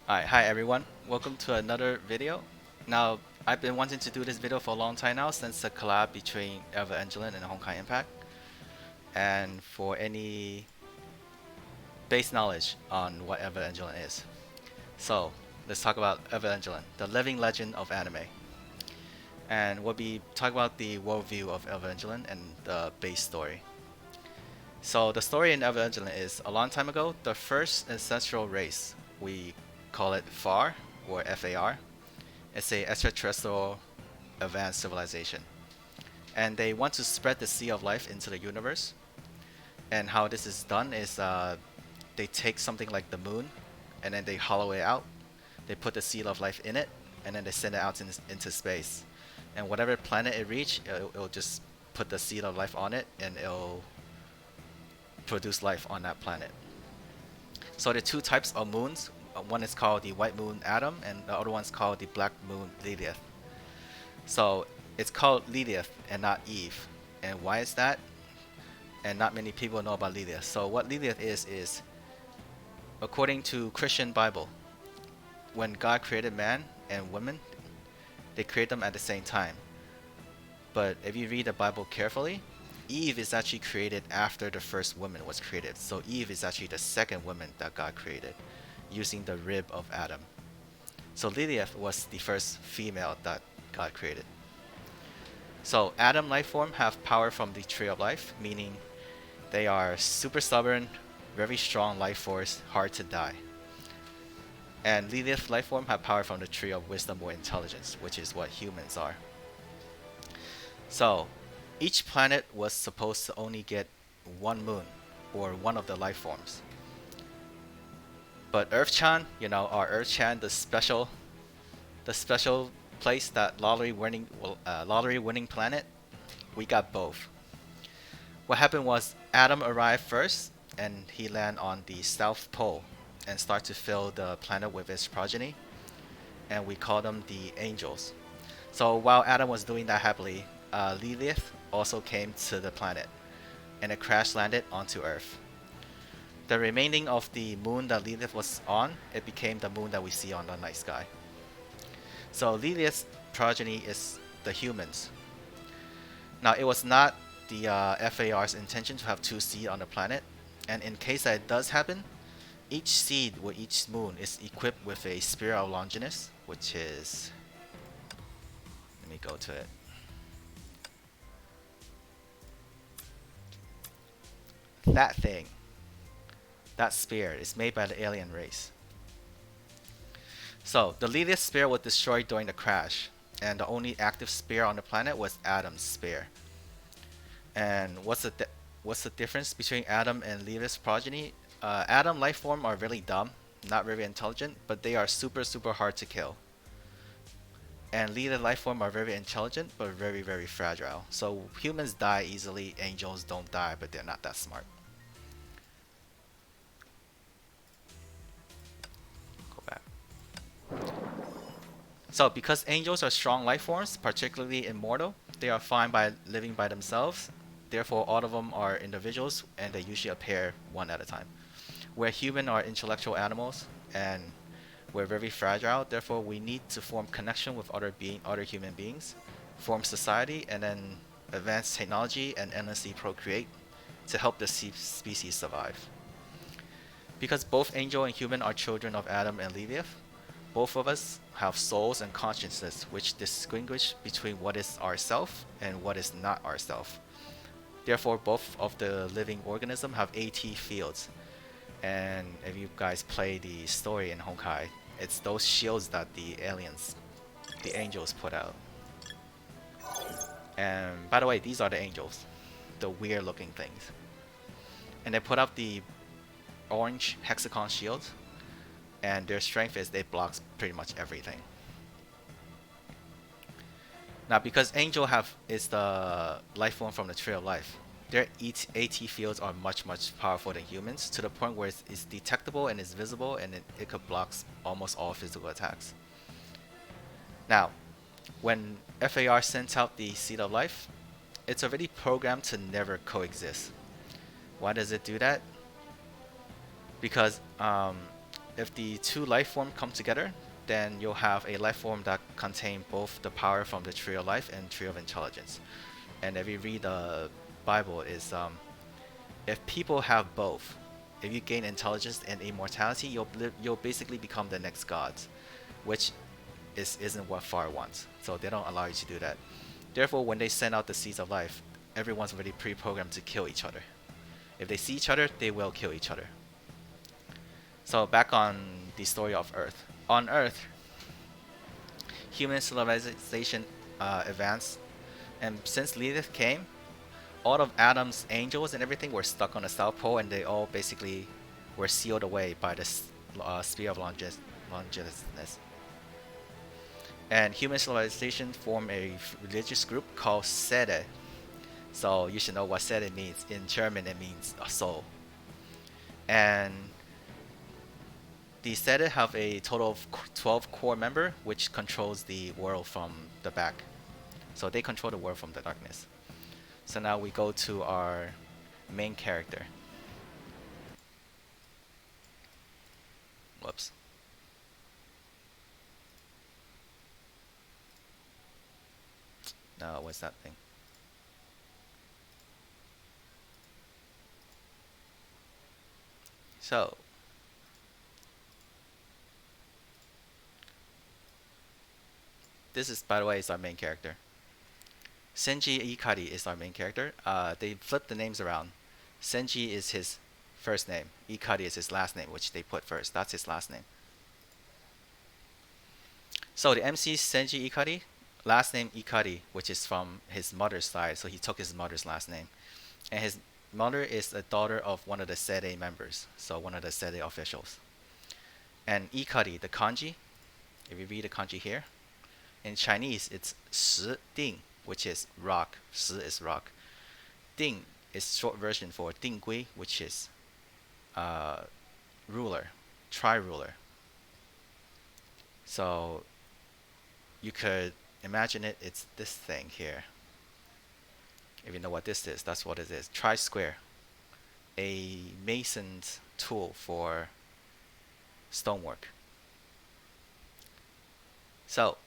Alright, hi everyone. Welcome to another video. Now, I've been wanting to do this video for a long time now since the collab between Evangelion and Honkai Impact. And for any base knowledge on what Evangelion is. So, let's talk about Evangelion, the living legend of anime. And we'll be talking about the worldview of Evangelion and the base story. So, the story in Evangelion is a long time ago, the first ancestral race, we call it FAR or FAR. It's a extraterrestrial advanced civilization, and they want to spread the sea of life into the universe. And how this is done is they take something like the moon, and then they hollow it out. They put the seal of life in it, and then they send it out into space. And whatever planet it reach, it'll just put the seal of life on it, and it'll produce life on that planet. So there are two types of moons. One is called the white moon Adam, and the other one's called the black moon Lilith. So it's called Lilith and not Eve. And why is that? And not many people know about Lilith. So what Lilith is according to Christian Bible, when God created man and woman, they create them at the same time. But if you read the Bible carefully, Eve is actually created after the first woman was created. So Eve is actually the second woman that God created, using the rib of Adam. So Lilith was the first female that God created. So Adam life form have power from the tree of life, meaning they are super stubborn, very strong life force, hard to die. And Lilith life form have power from the tree of wisdom or intelligence, which is what humans are. So each planet was supposed to only get one moon, or one of the life forms. But Earth-chan, our Earth-chan, the special place, that lottery winning planet, we got both. What happened was Adam arrived first, and he landed on the South Pole and started to fill the planet with his progeny, and we call them the angels. So while Adam was doing that happily, Lilith also came to the planet, and it crash landed onto Earth. The remaining of the moon that Lilith was on, it became the moon that we see on the night sky. So Lilith's progeny is the humans. Now it was not the FAR's intention to have two seed on the planet, and in case that it does happen, each seed with each moon is equipped with a Spear of Longinus, which is, let me go to it. That thing. That spear is made by the alien race. So the Lilith spear was destroyed during the crash, and the only active spear on the planet was Adam's spear. And what's the difference between Adam and Lilith's progeny? Adam life form are really dumb, not very intelligent, but they are super hard to kill. And Lilith life form are very intelligent, but very fragile. So humans die easily, angels don't die, but they're not that smart. So because angels are strong life forms, particularly immortal, they are fine by living by themselves. Therefore, all of them are individuals, and they usually appear one at a time. Where humans are intellectual animals, and we're very fragile. Therefore, we need to form connection with other human beings, form society, and then advance technology and endlessly procreate to help the species survive. Because both angel and human are children of Adam and Lilith, both of us have souls and consciousness which distinguish between what is ourself and what is not ourself. Therefore, both of the living organisms have AT fields. And if you guys play the story in Honkai, it's those shields that the angels put out. And by the way, these are the angels, the weird looking things. And they put out the orange hexagon shields, and their strength is they blocks pretty much everything. Now because angel is the life form from the tree of life, their AT fields are much powerful than humans, to the point where it's detectable and it's visible, and it could block almost all physical attacks. Now when FAR sent out the seed of life, it's already programmed to never coexist. Why does it do that? Because if the two life forms come together, then you'll have a life form that contain both the power from the tree of life and tree of intelligence. And if you read the Bible, is if people have both, if you gain intelligence and immortality, you'll basically become the next gods, which isn't what Far wants. So they don't allow you to do that. Therefore, when they send out the seeds of life, everyone's already pre-programmed to kill each other. If they see each other, they will kill each other. So back on the story of Earth. On Earth, human civilization advanced, and since Lilith came, all of Adam's angels and everything were stuck on the South Pole, and they all basically were sealed away by the Spear of Longinus. And human civilization formed a religious group called Seele. So you should know what Seele means. In German, it means a soul. And the Seele have a total of 12 core members, which controls the world from the back. So they control the world from the darkness. So now we go to our main character. Whoops. No, what's that thing? So this is, by the way, is our main character. Senji Ikari is our main character. They flipped the names around. Senji is his first name. Ikari is his last name, which they put first. That's his last name. So the MC is Senji Ikari, last name Ikari, which is from his mother's side. So he took his mother's last name. And his mother is a daughter of one of the Seele members, so one of the Seele officials. And Ikari, the kanji, if you read the kanji here, in Chinese it's Shi Ding, which is rock. Shi is rock. Ding is short version for Ding Gui, which is ruler, tri-ruler. So you could imagine it's this thing here. If you know what this is, that's what it is. Tri-square, a mason's tool for stonework. So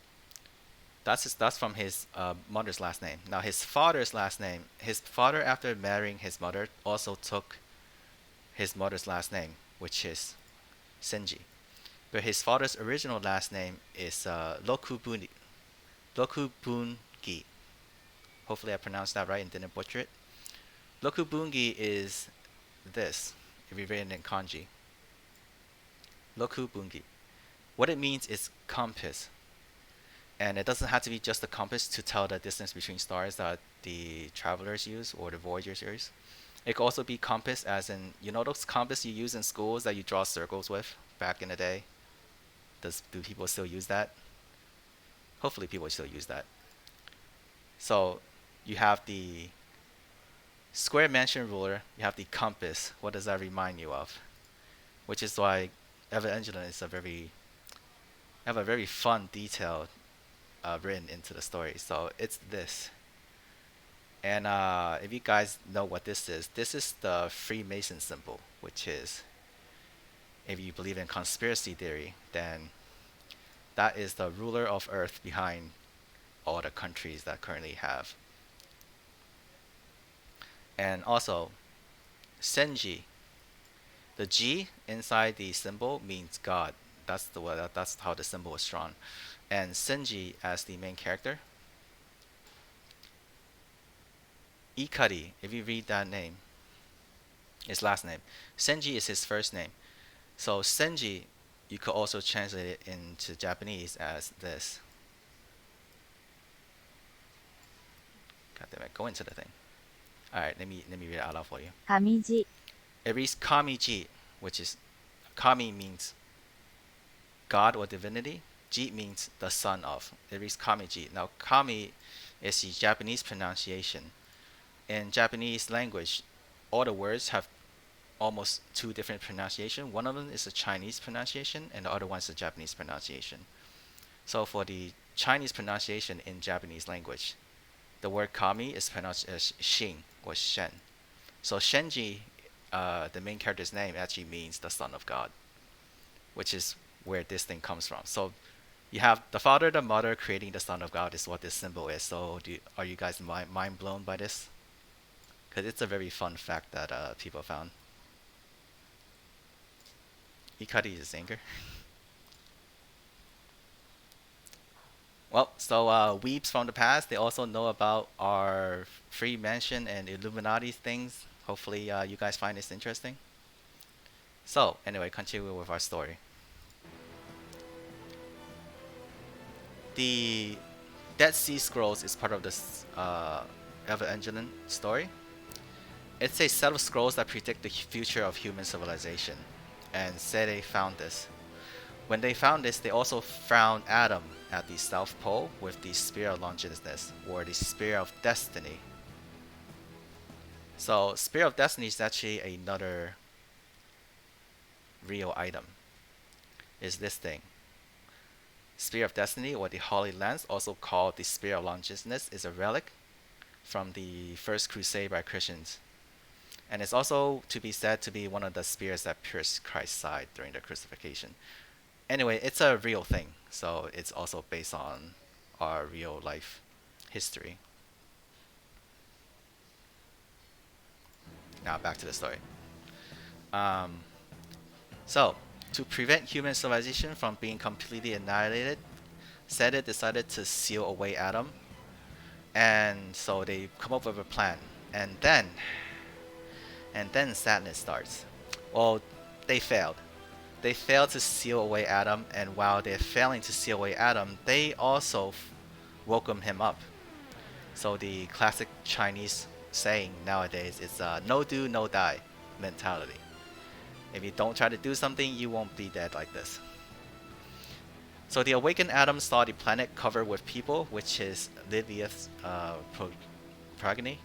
that's from his mother's last name. Now his father's last name. His father, after marrying his mother, also took his mother's last name, which is Senji. But his father's original last name is Lokubungi. Hopefully I pronounced that right and didn't butcher it. Lokubungi is this, if you read it in kanji. Lokubungi. What it means is compass. And it doesn't have to be just a compass to tell the distance between stars that the travelers use or the voyagers use. It could also be compass as in, you know those compass you use in schools that you draw circles with back in the day? Do people still use that? Hopefully people still use that. So you have the square mansion ruler, you have the compass. What does that remind you of? Which is why Evangelion is have a very fun detail written into the story. So it's this. And if you guys know what this is the Freemason symbol, which is, if you believe in conspiracy theory, then that is the ruler of Earth behind all the countries that currently have. And also, Senji, the G inside the symbol means God. That's how the symbol is drawn. And Senji as the main character. Ikari, if you read that name, his last name. Senji is his first name. So Senji, you could also translate it into Japanese as this. God damn it, go into the thing. Alright, let me read it out loud for you. Kamiji. It reads Kamiji, which is, Kami means God or divinity. Ji means the son of. It reads Kamiji. Now Kami is the Japanese pronunciation. In Japanese language, all the words have almost two different pronunciations. One of them is a Chinese pronunciation and the other one is a Japanese pronunciation. So for the Chinese pronunciation in Japanese language, the word kami is pronounced as shin or shen. So Shenji, the main character's name, actually means the son of God. which is where this thing comes from. So you have the Father, the Mother creating the Son of God is what this symbol is. So are you guys mind blown by this? Because it's a very fun fact that people found. Ikari is anger. Well, so weebs from the past, they also know about our Freemason and Illuminati things. Hopefully you guys find this interesting. So, anyway, continue with our story. The Dead Sea Scrolls is part of this Evangelion story. It's a set of scrolls that predict the future of human civilization, and Seele found this. When they found this, they also found Adam at the South Pole with the Spear of Longinus, or the Spear of Destiny. So, Spear of Destiny is actually another real item. Is this thing. Spear of Destiny, or the Holy Lance, also called the Spear of Longinus, is a relic from the First Crusade by Christians. And it's also to be said to be one of the spears that pierced Christ's side during the crucifixion. Anyway, it's a real thing, so it's also based on our real life history. Now back to the story. So, to prevent human civilization from being completely annihilated, Seele decided to seal away Adam, and so they come up with a plan. And then sadness starts. Well, they failed. They failed to seal away Adam, and while they're failing to seal away Adam, they also welcome him up. So the classic Chinese saying nowadays is no do, no die mentality. If you don't try to do something, you won't be dead like this. So the awakened Adam saw the planet covered with people, which is Lilith's progeny.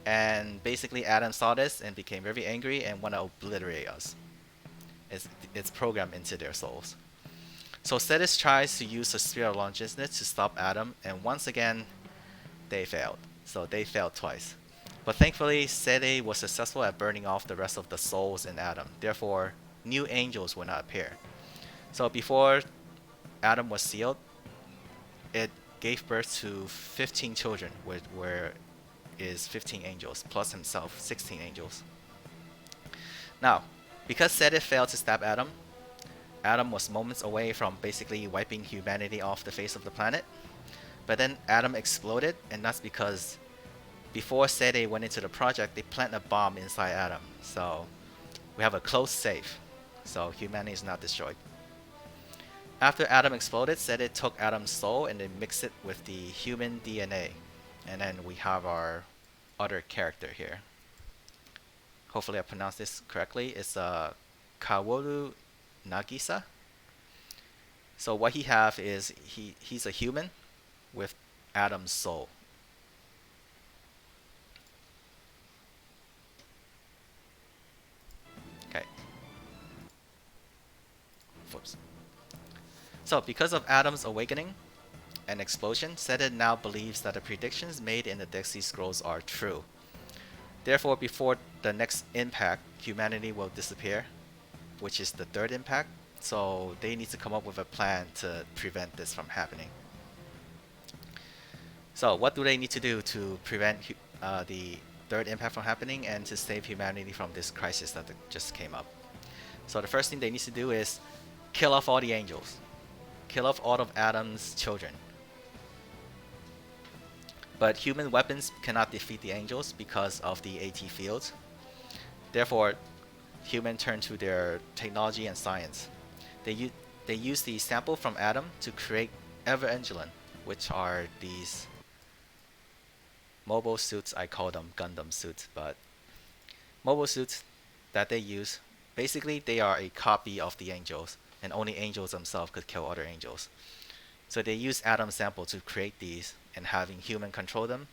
And basically Adam saw this and became very angry and want to obliterate us. It's programmed into their souls. So Cetus tries to use the Spear of Longinus to stop Adam, and once again, they failed. So they failed twice. But thankfully, Seele was successful at burning off the rest of the souls in Adam. Therefore, new angels will not appear. So before Adam was sealed, it gave birth to 15 children, where is 15 angels, plus himself, 16 angels. Now, because Seele failed to stab Adam, Adam was moments away from basically wiping humanity off the face of the planet. But then Adam exploded, and that's because before Seele went into the project, they planted a bomb inside Adam. So we have a close save. So humanity is not destroyed. After Adam exploded, Seele took Adam's soul and they mixed it with the human DNA. And then we have our other character here. Hopefully I pronounced this correctly. It's Kaworu Nagisa. So what he have is he's a human with Adam's soul. Okay. Whoops. So because of Adam's awakening and explosion, Seele now believes that the predictions made in the Dead Sea Scrolls are true. Therefore, before the next impact, humanity will disappear, which is the third impact. So they need to come up with a plan to prevent this from happening. So what do they need to do to prevent the third impact from happening and to save humanity from this crisis that just came up? So the first thing they need to do is kill off all the angels. Kill off all of Adam's children. But human weapons cannot defeat the angels because of the AT fields. Therefore, humans turn to their technology and science. They use the sample from Adam to create Evangelion, which are these mobile suits. I call them Gundam suits, but mobile suits that they use. Basically, they are a copy of the angels, and only angels themselves could kill other angels. So they use Adam's sample to create these, and having human control them,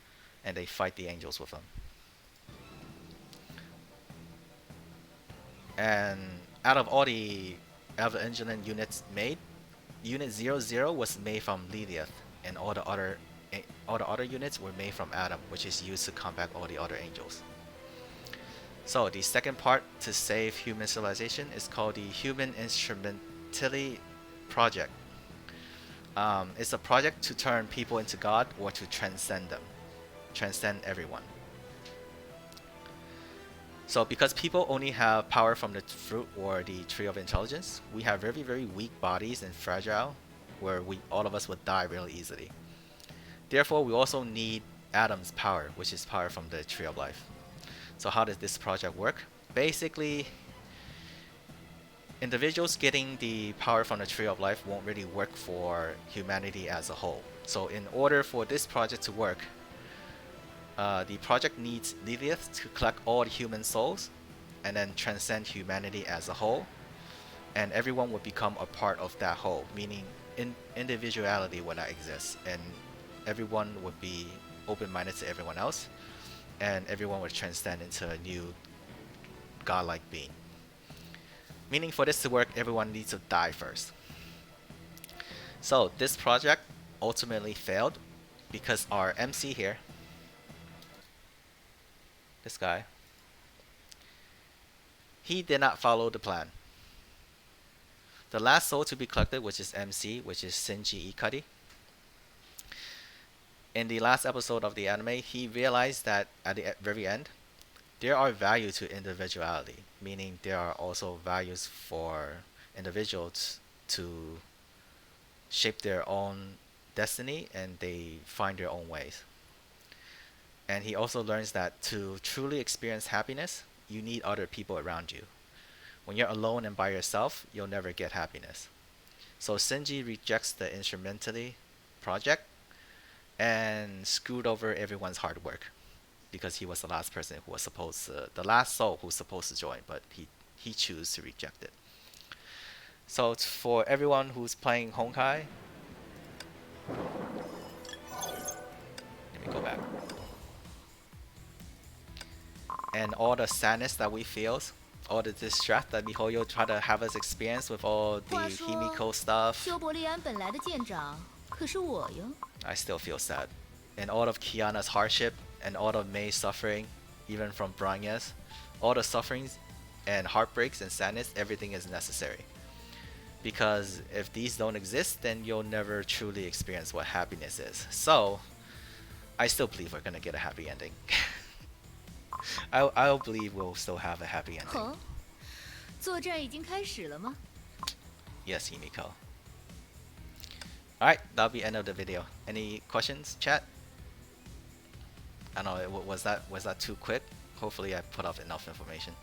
and they fight the angels with them. And out of all the Evangelion units made, Unit 00 was made from Lilith, and all the other units were made from Adam, which is used to combat all the other angels. So the second part to save human civilization is called the human Instrumentality project. It's a project to turn people into God or to transcend them, transcend everyone. So because people only have power from the fruit or the tree of intelligence, we have very, very weak bodies and fragile, where all of us would die really easily. Therefore, we also need Adam's power, which is power from the tree of life. So how does this project work? Basically, individuals getting the power from the tree of life won't really work for humanity as a whole. So in order for this project to work, the project needs Lilith to collect all the human souls and then transcend humanity as a whole, and everyone would become a part of that whole, meaning individuality would not exist, and everyone would be open-minded to everyone else, and everyone would transcend into a new godlike being. Meaning for this to work, everyone needs to die first. So this project ultimately failed because our MC here, this guy, he did not follow the plan. The last soul to be collected, which is MC, which is Shinji Ikari. In the last episode of the anime, he realized that at the very end, there are values to individuality, meaning there are also values for individuals to shape their own destiny and they find their own ways. And he also learns that to truly experience happiness, you need other people around you. When you're alone and by yourself, you'll never get happiness. So Shinji rejects the Instrumentality project and screwed over everyone's hard work because he was the last person who was supposed to, the last soul who was supposed to join, but he chose to reject it. So for everyone who's playing Honkai, let me go back. And all the sadness that we feel, all the distress that Mihoyo tried to have us experience with all the Himiko stuff, I still feel sad. And all of Kiana's hardship and all of Mei's suffering, even from Branya's, all the sufferings and heartbreaks and sadness, everything is necessary. Because if these don't exist, then you'll never truly experience what happiness is. So, I still believe we're gonna get a happy ending. I'll believe we'll still have a happy ending. Yes, Himiko. Alright, that'll be the end of the video. Any questions, chat? I don't know, was that too quick? Hopefully I put out enough information.